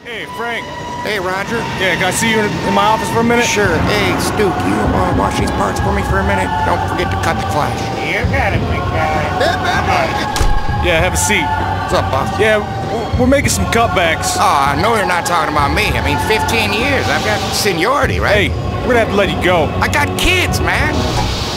Hey, Frank. Hey, Roger. Yeah, can I see you in my office for a minute? Sure. Hey, Stu, can you wash these parts for me for a minute? Don't forget to cut the flash. You got it, big guy. Yeah, have a seat. What's up, boss? Yeah, we're making some cutbacks. Oh, I know you're not talking about me. I mean, 15 years. I've got seniority, right? Hey, we're gonna have to let you go. I got kids, man.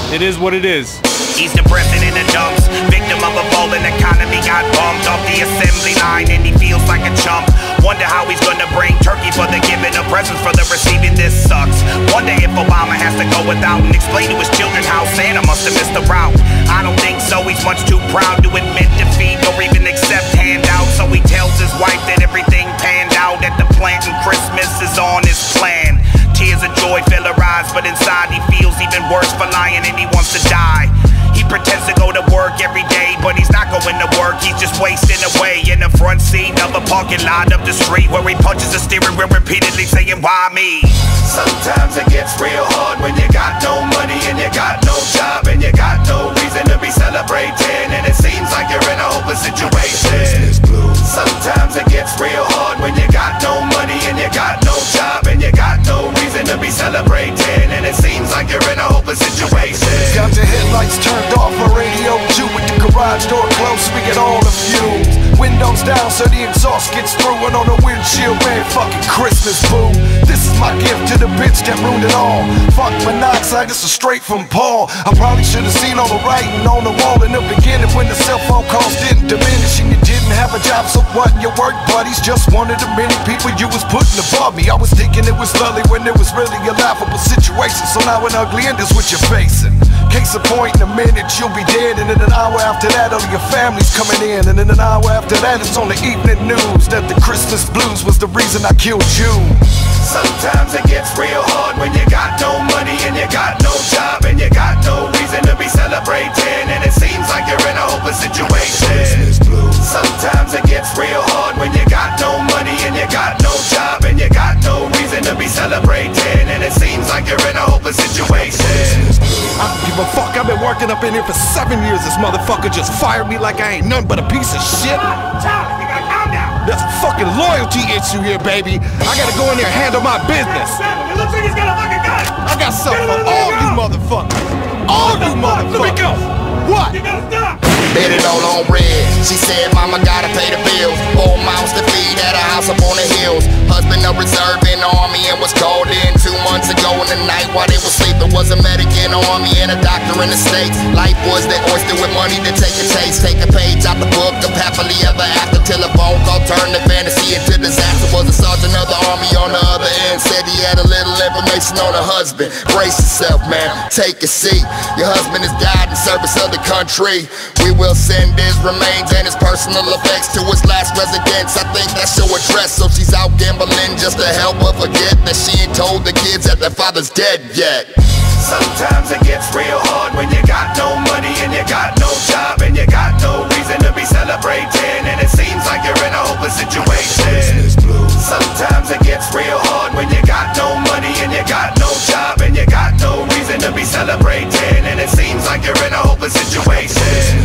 It is what it is. He's the president of dumps, victim of a falling economy, got bumped off the assembly line and he feels like a chump. Wonder how he's gonna bring turkey for the giving of presents for the receiving. This sucks. Wonder if Obama has to go without and explain to his children how Santa must have missed the route. I don't think so, he's much too proud to admit defeat or even accept handouts. So he tells his wife that everything panned out at the plant and Christmas is on his plan. Tears of joy fill her eyes, but inside he feels even worse for lying and he wants to die. He pretends to go to work every day, but he's not going to work, he's just wasting away in the front seat of a parking lot up the street where he punches the steering wheel repeatedly saying, why me? Sometimes it gets real hard when you got no money and you got no job and you got no reason to be celebrating, and it seems like you're in a hopeless situation. Sometimes it gets real hard when you got no money and you got no job and you got no reason to be celebrating, and it seems like you're in a hopeless situation. Got your headlights turned off, a radio too, with the garage door closed, we get all the fumes. Windows down so the exhaust gets through, and on the windshield, man, fucking Christmas, boo. This is my gift to the bitch that ruined it all. Fuck monoxide, this is straight from Paul. I probably should have seen all the writing on the wall in the beginning when the cell phone calls didn't diminish and you didn't have a job, so what? Your work buddies just one of the many people you was putting above me. I was thinking it was lovely when it was really a laughable situation, so now an ugly end is what you're facing. Case in point, in a minute you'll be dead, and in an hour after that all your family's coming in, and in an hour after that it's on the evening news that the Christmas blues was the reason I killed you. Sometimes it gets real hard when you got no money and you got no job and you got no reason to be celebrating, and it seems like you're in a hopeless situation. Sometimes it gets real hard when you got no money and you got no job and you got no reason to be celebrating, and it seems like you're in a hopeless situation. I don't give a fuck, I've been working up in here for 7 years. This motherfucker just fired me like I ain't nothing but a piece of shit. Charlie, you gotta calm down. That's a fucking loyalty issue here, baby. I gotta go in there and handle my business. It looks like he's got a fucking gun. I got something for all you motherfuckers. All you motherfuckers. Let me go. What? You gotta stop. Bet it all on red. She said, Mama gotta pay the bills. 4 mouths to feed at a house up on the hills. Husband a reserve in the army and was called in 2 months ago in the night while they were sleeping. Was a medic in the army and a doctor in the States. Life was the oyster with money to take a taste. Take a page out the book of happily ever after, till a phone call turned the fantasy into disaster. Was a sergeant of the army on the other end. Said he had a little information on her husband. Brace yourself, man, take a seat. Your husband has died in service of the country. We will send his remains and his personal effects to his last residence. I think that's your address, so she's out gambling just to help her forget that she ain't told the kids that their father's dead yet. Sometimes it gets real hard when you got no money and you got no job and you got no reason to be celebrating, and it seems like you're in a hopeless situation. Sometimes it gets real hard when you got no money and you got no job and you got no reason to be celebrating, and it seems like you're in a hopeless situation.